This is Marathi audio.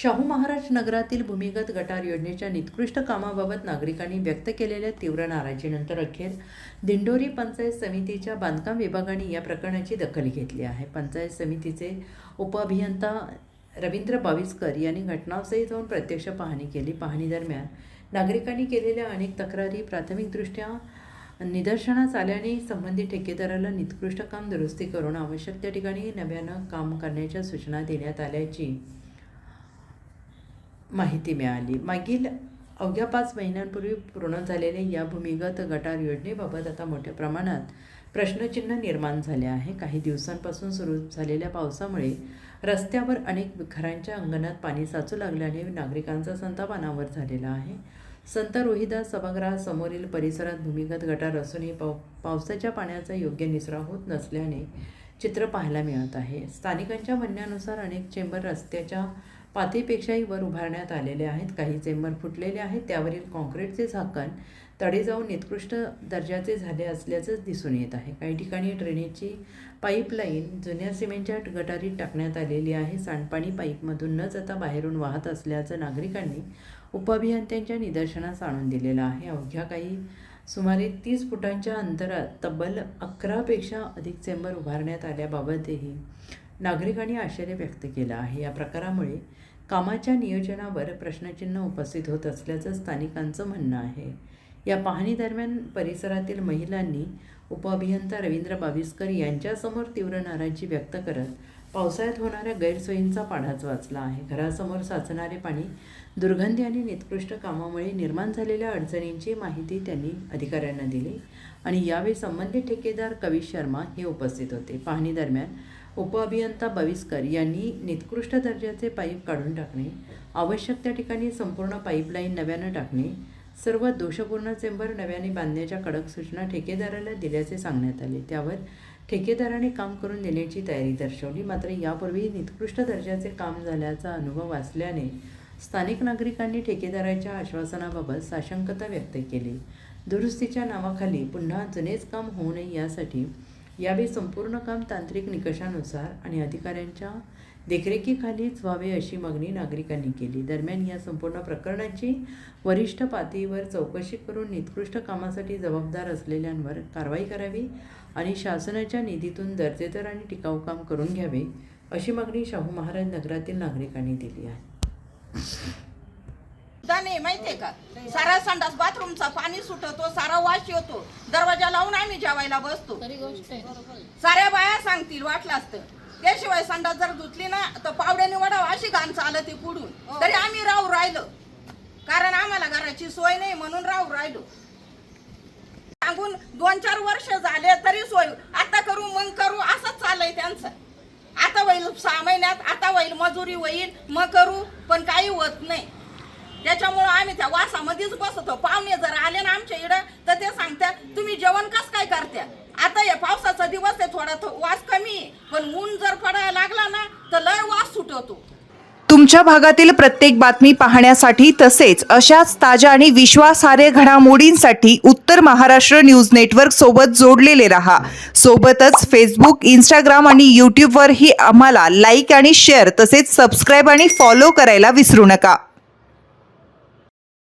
शाहू महाराज नगरातील भूमिगत गटार योजनेच्या निकृष्ट कामाबाबत नागरिकांनी व्यक्त केलेल्या तीव्र नाराजीनंतर अखेर दिंडोरी पंचायत समितीच्या बांधकाम विभागाने या प्रकरणाची दखल घेतली आहे। पंचायत समितीचे उपअभियंता रवींद्र बाविस्कर यांनी घटनास्थळी जाऊन प्रत्यक्ष पाहणी केली। पाहणी दरम्यान नागरिकांनी केलेल्या अनेक तक्रारी प्राथमिकदृष्ट्या निदर्शनास आल्याने संबंधित ठेकेदाराला निकृष्ट काम दुरुस्ती करून आवश्यक त्या ठिकाणी नव्यानं काम करण्याच्या सूचना देण्यात आल्याची माहिती मिळाली। मागील अवघ्या 5 महिन्यांपूर्वी पूर्ण झालेल्या या भूमिगत गटार योजनेबाबत आता मोठ्या प्रमाणात प्रश्नचिन्ह निर्माण झाले आहे। काही दिवसांपासून सुरू झालेल्या पावसामुळे रस्त्यावर अनेक घरांच्या अंगणात पाणी साचू लागल्याने नागरिकांचा संताप अनावर झालेला आहे। संत रोहिदास सभागृहासमोरील परिसरात भूमिगत गटार असूनही पावसाच्या पाण्याचा योग्य निचरा होत नसल्याने चित्र पाहायला मिळत आहे। स्थानिकांच्या म्हणण्यानुसार अनेक चेंबर रस्त्याच्या पातळीपेक्षाही वर उभारण्यात आलेले आहेत। काही चेंबर फुटलेले आहेत, त्यावरील कॉन्क्रीटचे झाकण तडे जाऊन निकृष्ट दर्जाचे झाले असल्याचंच दिसून येत आहे। काही ठिकाणी ड्रेनेजची पाईपलाईन जुन्या सिमेंटच्या गटारीत टाकण्यात आलेली आहे। सांडपाणी पाईपमधून न जाता बाहेरून वाहत असल्याचं नागरिकांनी उपअभियंत्यांच्या निदर्शनास आणून दिलेलं आहे। अवघ्या काही सुमारे 30 फुटांच्या अंतरात तब्बल 11 पेक्षा अधिक चेंबर उभारण्यात आल्याबाबतही नागरिकांनी आश्चर्य व्यक्त केलं आहे। या प्रकारामुळे कामाच्या नियोजनावर प्रश्नचिन्ह उपस्थित होत असल्याचं स्थानिकांचं म्हणणं आहे। या पाहणी दरम्यान परिसरातील महिलांनी उपअभियंता रवींद्र बाविस्कर यांच्यासमोर तीव्र नाराजी व्यक्त करत पावसाळ्यात होणाऱ्या गैरसोयींचा पाढाच वाचला आहे। घरासमोर साचणारे पाणी, दुर्गंधी आणि निकृष्ट कामामुळे निर्माण झालेल्या अडचणींची माहिती त्यांनी अधिकाऱ्यांना दिली आणि यावेळी संबंधित ठेकेदार कवी शर्मा हे उपस्थित होते। पाहणी दरम्यान उपअभियंता बाविस्कर यांनी निकृष्ट दर्जाचे पाईप काढून टाकणे, आवश्यक त्या ठिकाणी संपूर्ण पाईपलाईन नव्यानं टाकणे, सर्व दोषपूर्ण चेंबर नव्याने बांधण्याच्या कडक सूचना ठेकेदाराला दिल्याचे सांगण्यात आले। त्यावर ठेकेदाराने काम करून देण्याची तयारी दर्शवली। मात्र यापूर्वी निकृष्ट दर्जाचे काम झाल्याचा अनुभव असल्याने स्थानिक नागरिकांनी ठेकेदाराच्या आश्वासनाबाबत साशंकता व्यक्त केली। दुरुस्तीच्या नावाखाली पुन्हा जुनेच काम होऊ नये यासाठी यावेळी संपूर्ण काम तांत्रिक निकषानुसार आणि अधिकाऱ्यांच्या देखरेखीखालीच व्हावे अशी मागणी नागरिकांनी केली। दरम्यान या संपूर्ण प्रकरणाची वरिष्ठ पातळीवर चौकशी करून निकृष्ट कामासाठी जबाबदार असलेल्यांवर कारवाई करावी आणि शासनाच्या निधीतून दर्जेदार आणि टिकाऊ काम करून घ्यावे अशी मागणी शाहू महाराज नगरातील नागरिकांनी दिली आहे। नाही माहितीये का, सारा संडास बाथरूमचा पाणी सुटतो, सारा वास येतो, दरवाजा लावून आम्ही जेवायला बसतो। साऱ्या बाया सांगतील वाटलं असतं, त्याशिवाय संडास जर धुतली ना तर पावड्याने वडाव अशी घाण चालती पुढून, तरी आम्ही राहू राहिलो, कारण आम्हाला घराची सोय नाही म्हणून राहू राहिलो। सांगून 2-4 वर्ष झाले तरी सोय आता करू मग करू असंच चाललंय त्यांचं। आता होईल 6 महिन्यात, आता होईल मजुरी होईल, मग करू, पण काही होत नाही। त्याच्यामुळे आम्ही त्या वासामध्येच बसतो। पाहुणे जर आले ना आमच्या इकडं तर ते सांगतात तुम्ही जेवण कसं काय करत्या। आता या पावसाचा दिवस आहे, थोडा वास कमी, पण ऊन जर पडायला लागला ना तर लय वास सुटतो। तुमच्या भागातील प्रत्येक बातमी पाहण्यासाठी तसेच अशाच ताज्या आणि विश्वासार्ह घडामोडींसाठी उत्तर महाराष्ट्र न्यूज नेटवर्क सोबत जोडलेले रहा। सोबतच फेसबुक, इंस्टाग्राम आणि यूट्यूबवरही आम्हाला लाईक आणि शेअर तसेच सबस्क्राईब आणि फॉलो करायला विसरू नका।